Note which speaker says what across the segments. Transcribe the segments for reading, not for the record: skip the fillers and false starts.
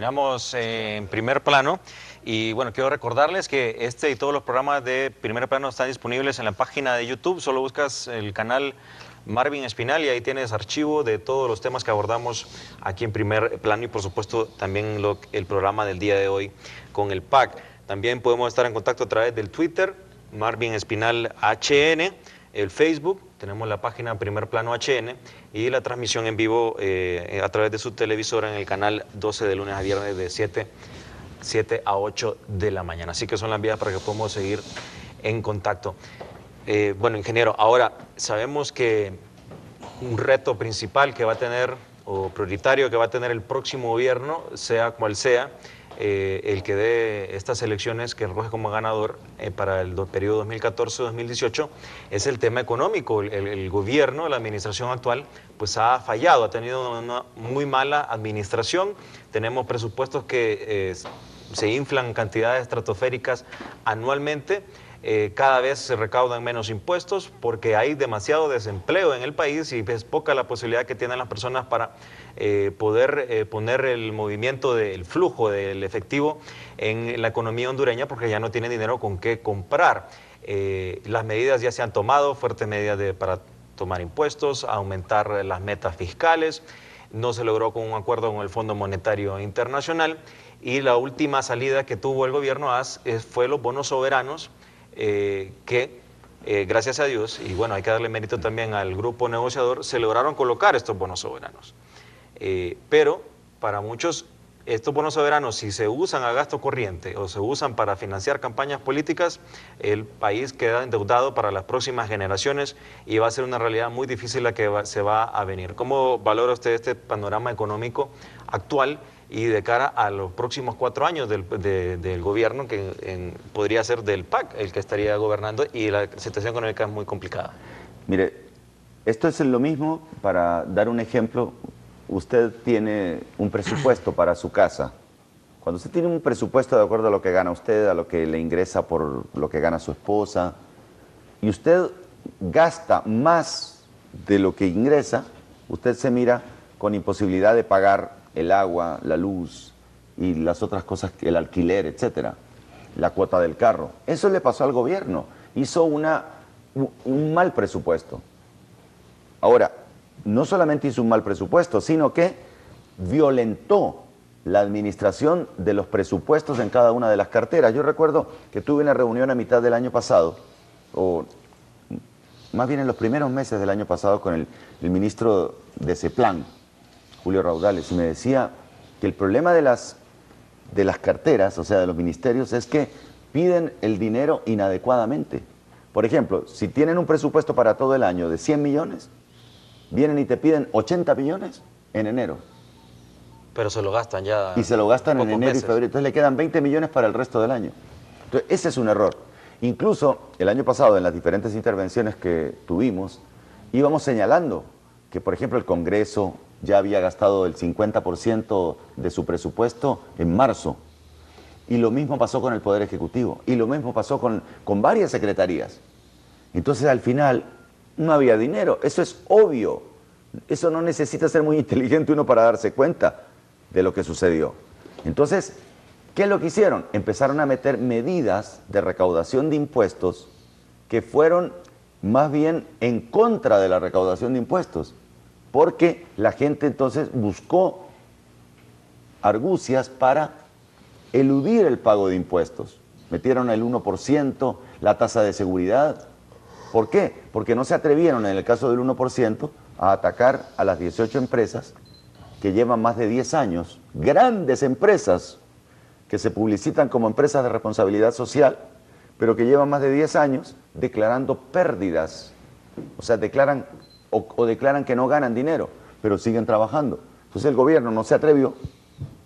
Speaker 1: Continuamos en Primer Plano y bueno, quiero recordarles que este y todos los programas de Primer Plano están disponibles en la página de YouTube. Solo buscas el canal Marvin Espinal y ahí tienes archivo de todos los temas que abordamos aquí en Primer Plano y por supuesto también el programa del día de hoy con el PAC. También podemos estar en contacto a través del Twitter, Marvin Espinal HN, el Facebook, tenemos la página Primer Plano HN y la transmisión en vivo a través de su televisora en el canal 12 de lunes a viernes de 7 a 8 de la mañana. Así que son las vías para que podamos seguir en contacto. Bueno, ingeniero, ahora sabemos que un reto principal que va a tener, o prioritario que va a tener el próximo gobierno, sea cual sea, el que dé estas elecciones que recoge como ganador para el periodo 2014-2018, es el tema económico. El gobierno, la administración actual, pues ha fallado, ha tenido una muy mala administración. Tenemos presupuestos que se inflan cantidades estratosféricas anualmente. Cada vez se recaudan menos impuestos porque hay demasiado desempleo en el país y es poca la posibilidad que tienen las personas para poder poner el movimiento del flujo del efectivo en la economía hondureña porque ya no tienen dinero con qué comprar. Las medidas ya se han tomado, fuertes medidas para tomar impuestos, aumentar las metas fiscales. No se logró con un acuerdo con el Fondo Monetario Internacional y la última salida que tuvo el gobierno fue los bonos soberanos, que gracias a Dios, y bueno, hay que darle mérito también al grupo negociador, se lograron colocar estos bonos soberanos. Pero para muchos, estos bonos soberanos, si se usan a gasto corriente o se usan para financiar campañas políticas, el país queda endeudado para las próximas generaciones y va a ser una realidad muy difícil la que se va a venir. ¿Cómo valora usted este panorama económico actual y de cara a los próximos 4 años del gobierno, que podría ser del PAC el que estaría gobernando, y la situación económica es muy complicada?
Speaker 2: Mire, esto es lo mismo, para dar un ejemplo. Usted tiene un presupuesto para su casa. Cuando usted tiene un presupuesto de acuerdo a lo que gana usted, a lo que le ingresa por lo que gana su esposa, y usted gasta más de lo que ingresa, usted se mira con imposibilidad de pagar el agua, la luz y las otras cosas, el alquiler, etcétera, la cuota del carro. Eso le pasó al gobierno. Hizo un mal presupuesto. Ahora, no solamente hizo un mal presupuesto, sino que violentó la administración de los presupuestos en cada una de las carteras. Yo recuerdo que tuve una reunión a mitad del año pasado, o más bien en los primeros meses del año pasado, con el ministro de CEPLAN, Julio Raudales, y me decía que el problema de las carteras, o sea, de los ministerios, es que piden el dinero inadecuadamente. Por ejemplo, si tienen un presupuesto para todo el año de 100 millones, vienen y te piden 80 millones en enero.
Speaker 1: Pero se lo gastan ya.
Speaker 2: Y se lo gastan en enero
Speaker 1: meses.
Speaker 2: y febrero. Entonces le quedan 20 millones para el resto del año. Entonces ese es un error. Incluso el año pasado, en las diferentes intervenciones que tuvimos, íbamos señalando que, por ejemplo, el Congreso ya había gastado el 50% de su presupuesto en marzo. Y lo mismo pasó con el Poder Ejecutivo. Y lo mismo pasó con varias secretarías. Entonces, al final, no había dinero. Eso es obvio. Eso no necesita ser muy inteligente uno para darse cuenta de lo que sucedió. Entonces, ¿qué es lo que hicieron? Empezaron a meter medidas de recaudación de impuestos que fueron más bien en contra de la recaudación de impuestos, porque la gente entonces buscó argucias para eludir el pago de impuestos. Metieron el 1%, la tasa de seguridad. ¿Por qué? Porque no se atrevieron, en el caso del 1%, a atacar a las 18 empresas que llevan más de 10 años, grandes empresas que se publicitan como empresas de responsabilidad social, pero que llevan más de 10 años declarando pérdidas. O sea, declaran que no ganan dinero, pero siguen trabajando. Entonces el gobierno no se atrevió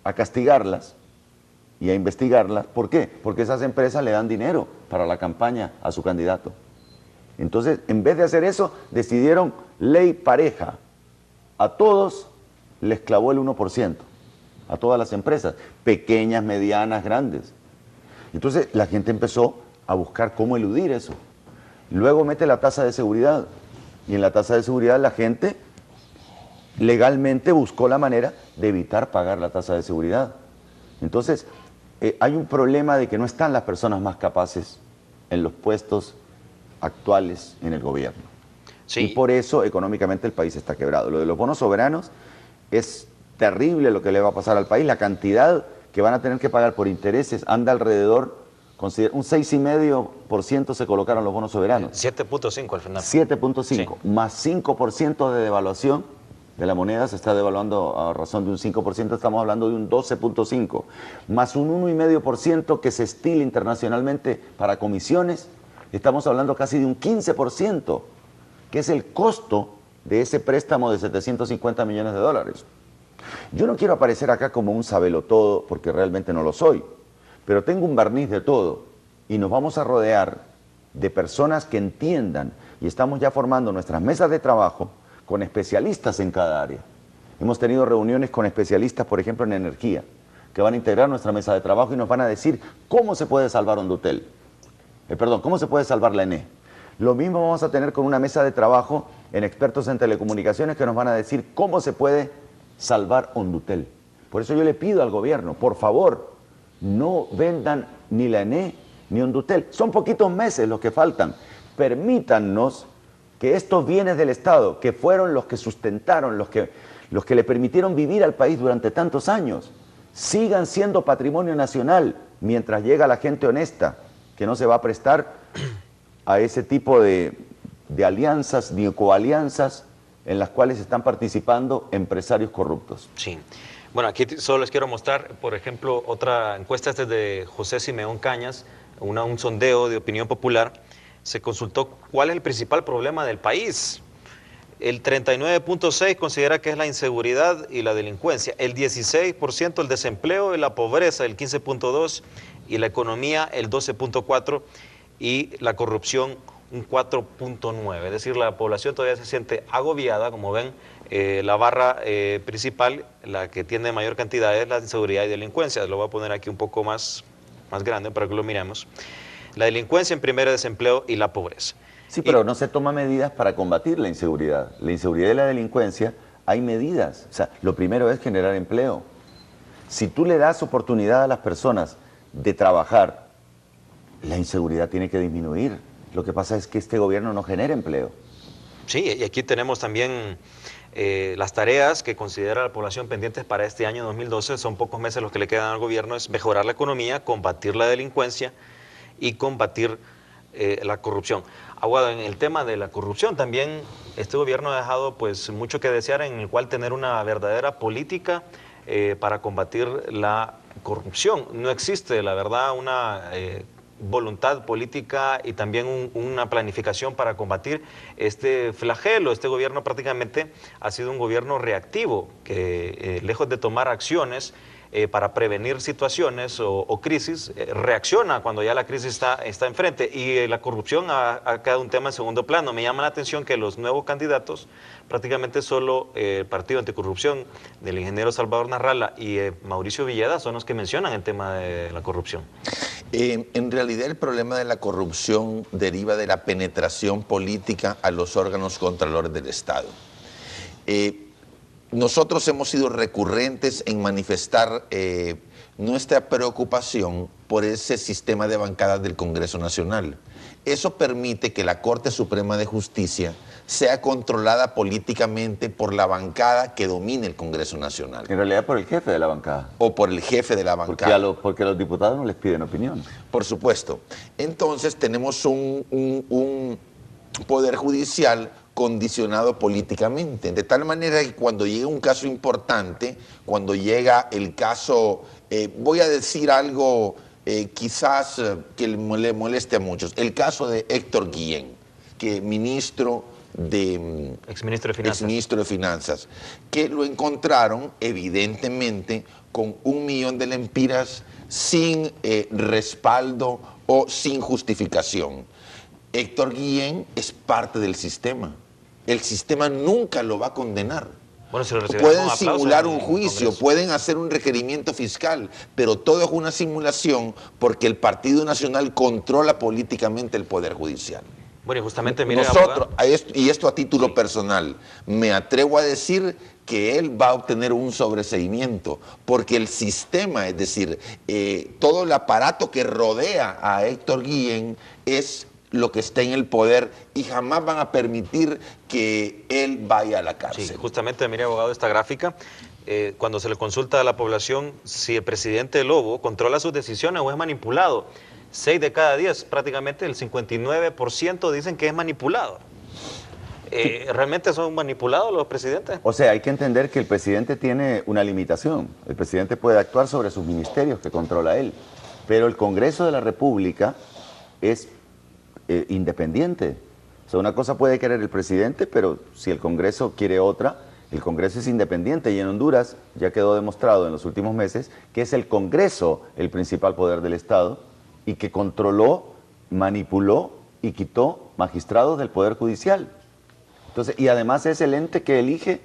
Speaker 2: a castigarlas y a investigarlas. ¿Por qué? Porque esas empresas le dan dinero para la campaña a su candidato. Entonces, en vez de hacer eso, decidieron ley pareja. A todos les clavó el 1%, a todas las empresas, pequeñas, medianas, grandes. Entonces, la gente empezó a buscar cómo eludir eso. Luego mete la tasa de seguridad. Y en la tasa de seguridad la gente legalmente buscó la manera de evitar pagar la tasa de seguridad. Entonces, hay un problema de que no están las personas más capaces en los puestos actuales en el gobierno.
Speaker 1: Sí.
Speaker 2: Y por eso, económicamente, el país está quebrado. Lo de los bonos soberanos es terrible lo que le va a pasar al país. La cantidad que van a tener que pagar por intereses anda alrededor, un 6,5% se colocaron los bonos soberanos.
Speaker 1: 7.5 al final.
Speaker 2: 7.5,
Speaker 1: Sí.
Speaker 2: más 5% de devaluación de la moneda, se está devaluando a razón de un 5%, estamos hablando de un 12.5, más un 1,5% que se estila internacionalmente para comisiones, estamos hablando casi de un 15%, que es el costo de ese préstamo de 750 millones de dólares. Yo no quiero aparecer acá como un sabelotodo, porque realmente no lo soy, pero tengo un barniz de todo y nos vamos a rodear de personas que entiendan, y estamos ya formando nuestras mesas de trabajo con especialistas en cada área. Hemos tenido reuniones con especialistas, por ejemplo, en energía, que van a integrar nuestra mesa de trabajo y nos van a decir cómo se puede salvar Hondutel. Cómo se puede salvar la ENE. Lo mismo vamos a tener con una mesa de trabajo en expertos en telecomunicaciones que nos van a decir cómo se puede salvar Hondutel. Por eso yo le pido al gobierno, por favor, no vendan ni la ENE ni Hondutel. Son poquitos meses los que faltan. Permítannos que estos bienes del Estado, que fueron los que sustentaron, los que le permitieron vivir al país durante tantos años, sigan siendo patrimonio nacional mientras llega la gente honesta, que no se va a prestar a ese tipo de alianzas ni coalianzas en las cuales están participando empresarios corruptos.
Speaker 1: Sí. Bueno, aquí solo les quiero mostrar, por ejemplo, otra encuesta, esta es de José Simeón Cañas, un sondeo de opinión popular. Se consultó cuál es el principal problema del país. El 39.6% considera que es la inseguridad y la delincuencia, el 16% el desempleo y la pobreza, el 15.2%, y la economía, el 12.4%, y la corrupción, un 4.9%. Es decir, la población todavía se siente agobiada. Como ven, la barra principal, la que tiene mayor cantidad, es la inseguridad y delincuencia. Lo voy a poner aquí un poco más grande para que lo miremos. La delincuencia en primero, desempleo y la pobreza.
Speaker 2: Sí, pero no se toman medidas para combatir la inseguridad. La inseguridad y la delincuencia, hay medidas. O sea, lo primero es generar empleo. Si tú le das oportunidad a las personas de trabajar, la inseguridad tiene que disminuir. Lo que pasa es que este gobierno no genera empleo.
Speaker 1: Sí, y aquí tenemos también las tareas que considera la población pendientes para este año 2012. Son pocos meses los que le quedan al gobierno. Es mejorar la economía, combatir la delincuencia y combatir la corrupción. Aguado, en el tema de la corrupción también este gobierno ha dejado pues mucho que desear, en el cual tener una verdadera política para combatir la corrupción. No existe, la verdad, una voluntad política y también una planificación para combatir este flagelo. Este gobierno prácticamente ha sido un gobierno reactivo, que lejos de tomar acciones para prevenir situaciones o crisis, reacciona cuando ya la crisis está enfrente, y la corrupción ha quedado un tema en segundo plano. Me llama la atención que los nuevos candidatos, prácticamente solo el Partido Anticorrupción del ingeniero Salvador Narrala y Mauricio Villeda son los que mencionan el tema de la corrupción.
Speaker 3: En realidad el problema de la corrupción deriva de la penetración política a los órganos controladores del Estado. Nosotros hemos sido recurrentes en manifestar nuestra preocupación por ese sistema de bancadas del Congreso Nacional. Eso permite que la Corte Suprema de Justicia sea controlada políticamente por la bancada que domine el Congreso Nacional.
Speaker 2: En realidad por el jefe de la bancada.
Speaker 3: O por el jefe de la bancada.
Speaker 2: Porque a los diputados no les piden opinión.
Speaker 3: Por supuesto. Entonces tenemos un poder judicial condicionado políticamente, de tal manera que cuando llega un caso importante, cuando llega el caso, voy a decir algo quizás que le moleste a muchos, el caso de Héctor Guillén, que exministro de Finanzas, que lo encontraron evidentemente con 1 millón de lempiras sin respaldo o sin justificación. Héctor Guillén es parte del sistema. El sistema nunca lo va a condenar.
Speaker 1: Bueno,
Speaker 3: pueden simular un juicio, pueden hacer un requerimiento fiscal, pero todo es una simulación porque el Partido Nacional controla políticamente el Poder Judicial.
Speaker 1: Bueno, y justamente, mire,
Speaker 3: nosotros, y esto a título personal, me atrevo a decir que él va a obtener un sobreseimiento, porque el sistema, es decir, todo el aparato que rodea a Héctor Guillén es lo que está en el poder y jamás van a permitir que él vaya a la cárcel.
Speaker 1: Sí, justamente, mire, abogado, esta gráfica, cuando se le consulta a la población si el presidente Lobo controla sus decisiones o es manipulado, 6 de cada 10, prácticamente el 59% dicen que es manipulado. ¿Realmente son manipulados los presidentes?
Speaker 2: O sea, hay que entender que el presidente tiene una limitación. El presidente puede actuar sobre sus ministerios que controla él, pero el Congreso de la República es independiente. O sea, una cosa puede querer el presidente, pero si el Congreso quiere otra, el Congreso es independiente. Y en Honduras ya quedó demostrado en los últimos meses que es el Congreso el principal poder del Estado y que controló, manipuló y quitó magistrados del Poder Judicial. Entonces, y además es el ente que elige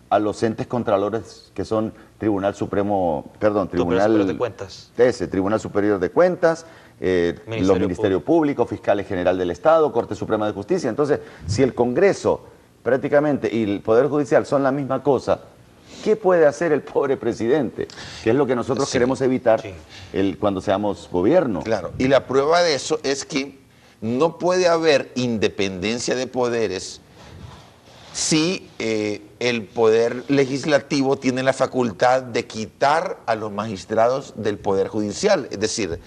Speaker 2: a los entes contralores que son Tribunal Supremo, perdón, Tribunal
Speaker 1: Superior de Cuentas.
Speaker 2: Tribunal Superior de Cuentas, los Ministerios Públicos, Fiscales General del Estado, Corte Suprema de Justicia. Entonces, si el Congreso prácticamente y el Poder Judicial son la misma cosa, ¿qué puede hacer el pobre presidente? Que es lo que nosotros queremos evitar cuando seamos gobierno.
Speaker 3: Claro, y la prueba de eso es que no puede haber independencia de poderes si el poder legislativo tiene la facultad de quitar a los magistrados del poder judicial. Es decir,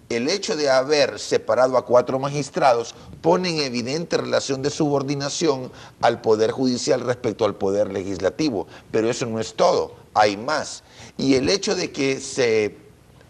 Speaker 3: el hecho de haber separado a 4 magistrados pone en evidente relación de subordinación al poder judicial respecto al poder legislativo. Pero eso no es todo, hay más. Y el hecho de que se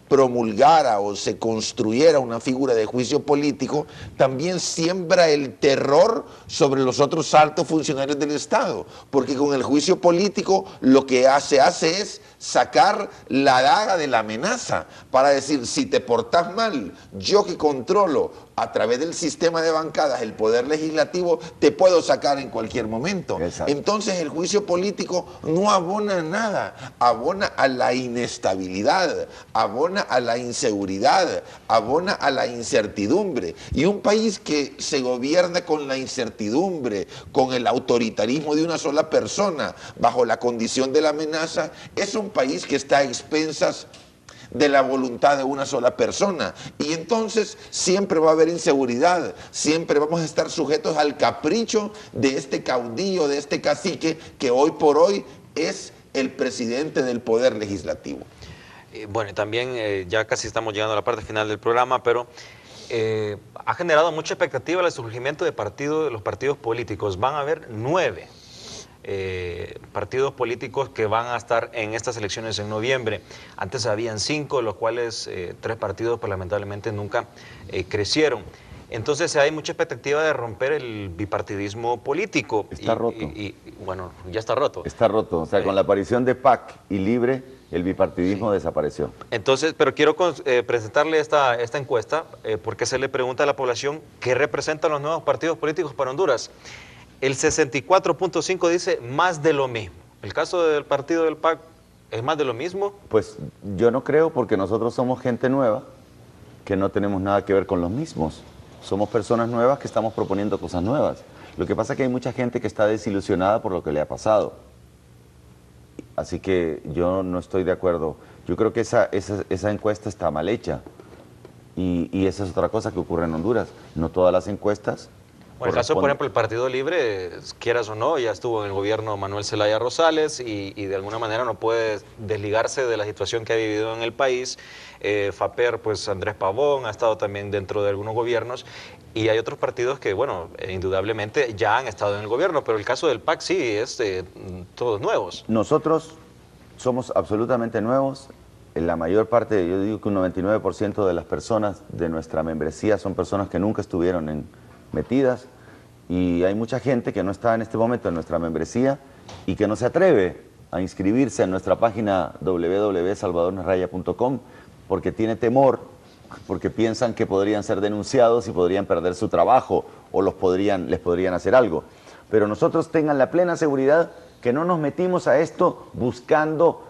Speaker 3: promulgara o se construyera una figura de juicio político, también siembra el terror sobre los otros altos funcionarios del Estado, porque con el juicio político lo que se hace es sacar la daga de la amenaza para decir, si te portás mal, yo que controlo a través del sistema de bancadas el poder legislativo, te puedo sacar en cualquier momento.
Speaker 2: Exacto.
Speaker 3: Entonces el juicio político no abona nada, abona a la inestabilidad, abona a la inseguridad, abona a la incertidumbre. Y un país que se gobierna con la incertidumbre, con el autoritarismo de una sola persona, bajo la condición de la amenaza, es un país que está a expensas de la voluntad de una sola persona. Y entonces siempre va a haber inseguridad, siempre vamos a estar sujetos al capricho de este caudillo, de este cacique, que hoy por hoy es el presidente del poder legislativo.
Speaker 1: Bueno, también ya casi estamos llegando a la parte final del programa, pero ha generado mucha expectativa el surgimiento de los partidos políticos. Van a haber 9 partidos políticos que van a estar en estas elecciones en noviembre. Antes habían 5, los cuales 3 partidos pues, lamentablemente nunca crecieron. Entonces hay mucha expectativa de romper el bipartidismo político.
Speaker 2: Está roto.
Speaker 1: Bueno, ya está roto.
Speaker 2: Está roto. O sea, con la aparición de PAC y Libre, el bipartidismo desapareció.
Speaker 1: Entonces, pero quiero presentarle esta encuesta porque se le pregunta a la población qué representan los nuevos partidos políticos para Honduras. El 64.5 dice más de lo mismo. ¿El caso del partido del PAC es más de lo mismo?
Speaker 2: Pues yo no creo, porque nosotros somos gente nueva, que no tenemos nada que ver con los mismos. Somos personas nuevas que estamos proponiendo cosas nuevas. Lo que pasa es que hay mucha gente que está desilusionada por lo que le ha pasado. Así que yo no estoy de acuerdo. Yo creo que esa encuesta está mal hecha. Y esa es otra cosa que ocurre en Honduras. No todas las encuestas...
Speaker 1: Bueno, el caso, por ejemplo, el Partido Libre, quieras o no, ya estuvo en el gobierno Manuel Zelaya Rosales y de alguna manera no puede desligarse de la situación que ha vivido en el país. FAPER, pues Andrés Pavón ha estado también dentro de algunos gobiernos y hay otros partidos que, bueno, indudablemente ya han estado en el gobierno, pero el caso del PAC sí es todos nuevos.
Speaker 2: Nosotros somos absolutamente nuevos. En la mayor parte, yo digo que un 99% de las personas de nuestra membresía son personas que nunca estuvieron metidas, y hay mucha gente que no está en este momento en nuestra membresía y que no se atreve a inscribirse en nuestra página www.salvadornosraya.com porque tiene temor, porque piensan que podrían ser denunciados y podrían perder su trabajo o les podrían hacer algo. Pero nosotros tengan la plena seguridad que no nos metimos a esto buscando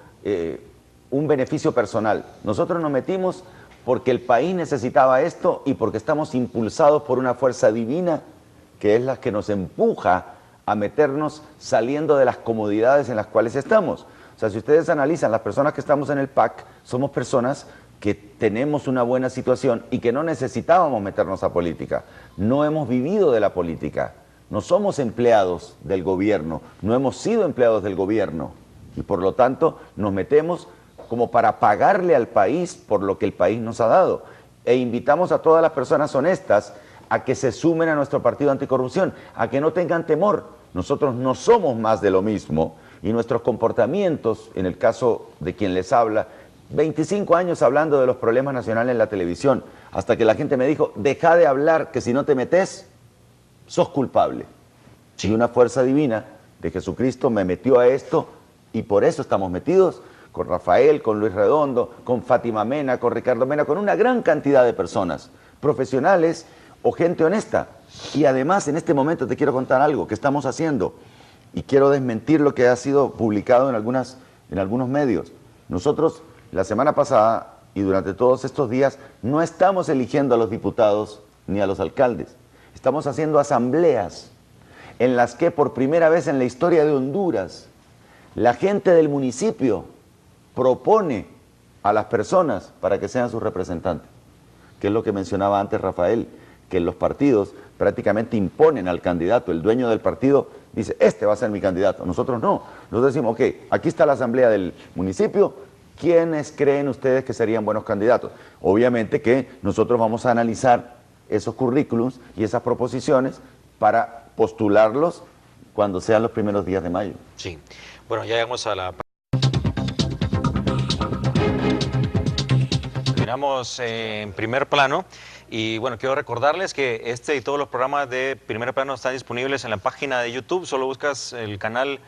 Speaker 2: un beneficio personal. Nosotros nos metimos porque el país necesitaba esto y porque estamos impulsados por una fuerza divina que es la que nos empuja a meternos saliendo de las comodidades en las cuales estamos. O sea, si ustedes analizan, las personas que estamos en el PAC somos personas que tenemos una buena situación y que no necesitábamos meternos a política. No hemos vivido de la política, no somos empleados del gobierno, no hemos sido empleados del gobierno y por lo tanto nos metemos como para pagarle al país por lo que el país nos ha dado. E invitamos a todas las personas honestas a que se sumen a nuestro partido anticorrupción, a que no tengan temor. Nosotros no somos más de lo mismo y nuestros comportamientos, en el caso de quien les habla, 25 años hablando de los problemas nacionales en la televisión, hasta que la gente me dijo, deja de hablar, que si no te metes, sos culpable. Y una fuerza divina de Jesucristo me metió a esto y por eso estamos metidos con Rafael, con Luis Redondo, con Fátima Mena, con Ricardo Mena, con una gran cantidad de personas, profesionales o gente honesta. Y además en este momento te quiero contar algo que estamos haciendo y quiero desmentir lo que ha sido publicado en algunos medios. Nosotros la semana pasada y durante todos estos días no estamos eligiendo a los diputados ni a los alcaldes. Estamos haciendo asambleas en las que por primera vez en la historia de Honduras la gente del municipio propone a las personas para que sean sus representantes, que es lo que mencionaba antes Rafael, que los partidos prácticamente imponen al candidato, el dueño del partido dice, este va a ser mi candidato, nosotros no, nosotros decimos, ok, aquí está la asamblea del municipio, ¿quiénes creen ustedes que serían buenos candidatos? Obviamente que nosotros vamos a analizar esos currículums y esas proposiciones para postularlos cuando sean los primeros días de mayo.
Speaker 1: Sí, bueno, ya llegamos a la... Terminamos en Primer Plano y bueno, quiero recordarles que este y todos los programas de Primer Plano están disponibles en la página de YouTube. Solo buscas el canal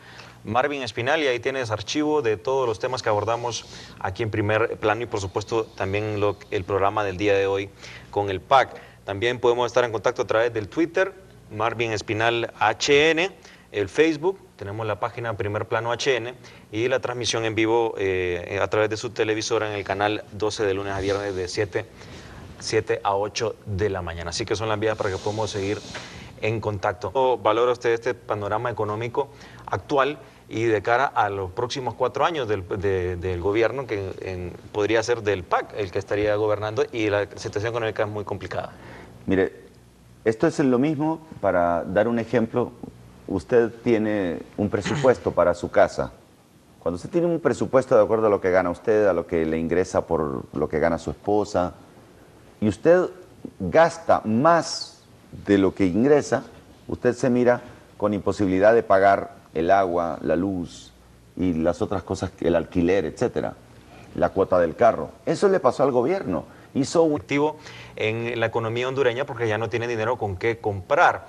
Speaker 1: Marvin Espinal y ahí tienes archivo de todos los temas que abordamos aquí en Primer Plano y por supuesto también el programa del día de hoy con el PAC. También podemos estar en contacto a través del Twitter, Marvin Espinal HN, el Facebook, tenemos la página Primer Plano HN y la transmisión en vivo a través de su televisora en el canal 12 de lunes a viernes de 7 a 8 de la mañana. Así que son las vías para que podamos seguir en contacto. ¿Cómo valora usted este panorama económico actual y de cara a los próximos 4 años del gobierno que podría ser del PAC el que estaría gobernando y la situación económica es muy complicada?
Speaker 2: Mire, esto es lo mismo, para dar un ejemplo, usted tiene un presupuesto para su casa. Cuando usted tiene un presupuesto de acuerdo a lo que gana usted, a lo que le ingresa por lo que gana su esposa, y usted gasta más de lo que ingresa, usted se mira con imposibilidad de pagar el agua, la luz y las otras cosas, el alquiler, etcétera, la cuota del carro. Eso le pasó al gobierno. Hizo un
Speaker 1: activo en la economía hondureña porque ya no tiene dinero con qué comprar.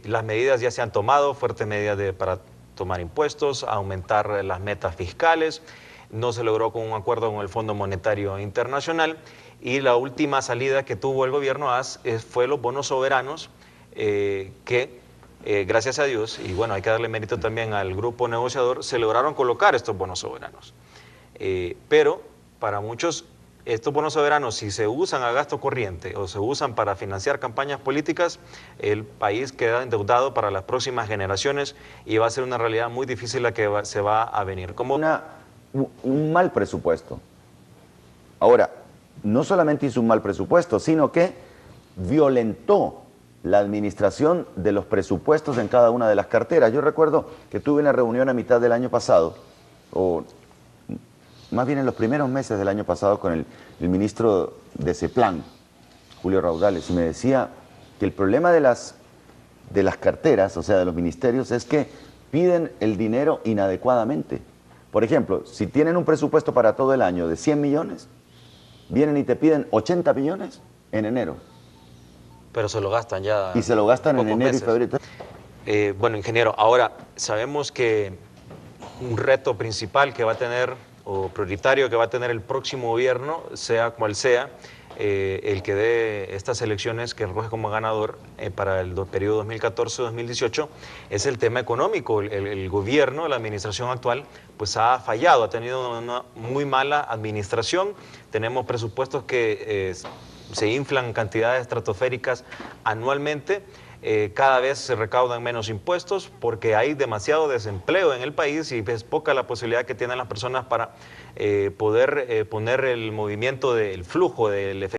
Speaker 1: Las medidas ya se han tomado, fuertes medidas para tomar impuestos, aumentar las metas fiscales. No se logró con un acuerdo con el Fondo Monetario Internacional y la última salida que tuvo el gobierno fue los bonos soberanos que gracias a Dios, y bueno, hay que darle mérito también al grupo negociador, se lograron colocar estos bonos soberanos. Pero para muchos estos bonos soberanos, si se usan a gasto corriente o se usan para financiar campañas políticas, el país queda endeudado para las próximas generaciones y va a ser una realidad muy difícil la que se va a venir. Como
Speaker 2: un mal presupuesto. Ahora, no solamente hizo un mal presupuesto, sino que violentó la administración de los presupuestos en cada una de las carteras. Yo recuerdo que tuve una reunión a mitad del año pasado, o más bien en los primeros meses del año pasado, con el ministro de CEPLAN, Julio Raudales, y me decía que el problema de las carteras, o sea, de los ministerios, es que piden el dinero inadecuadamente. Por ejemplo, si tienen un presupuesto para todo el año de 100 millones, vienen y te piden 80 millones en enero.
Speaker 1: Pero se lo gastan ya.
Speaker 2: Y se lo gastan en enero
Speaker 1: meses.
Speaker 2: y febrero.
Speaker 1: Bueno, ingeniero, ahora sabemos que un reto principal que va a tener, o prioritario que va a tener el próximo gobierno, sea cual sea, el que dé estas elecciones que recoge como ganador para el periodo 2014-2018, es el tema económico. El gobierno, la administración actual, pues ha fallado, ha tenido una muy mala administración. Tenemos presupuestos que se inflan cantidades estratosféricas anualmente. cada vez se recaudan menos impuestos porque hay demasiado desempleo en el país y es poca la posibilidad que tienen las personas para poder poner el movimiento del flujo del efectivo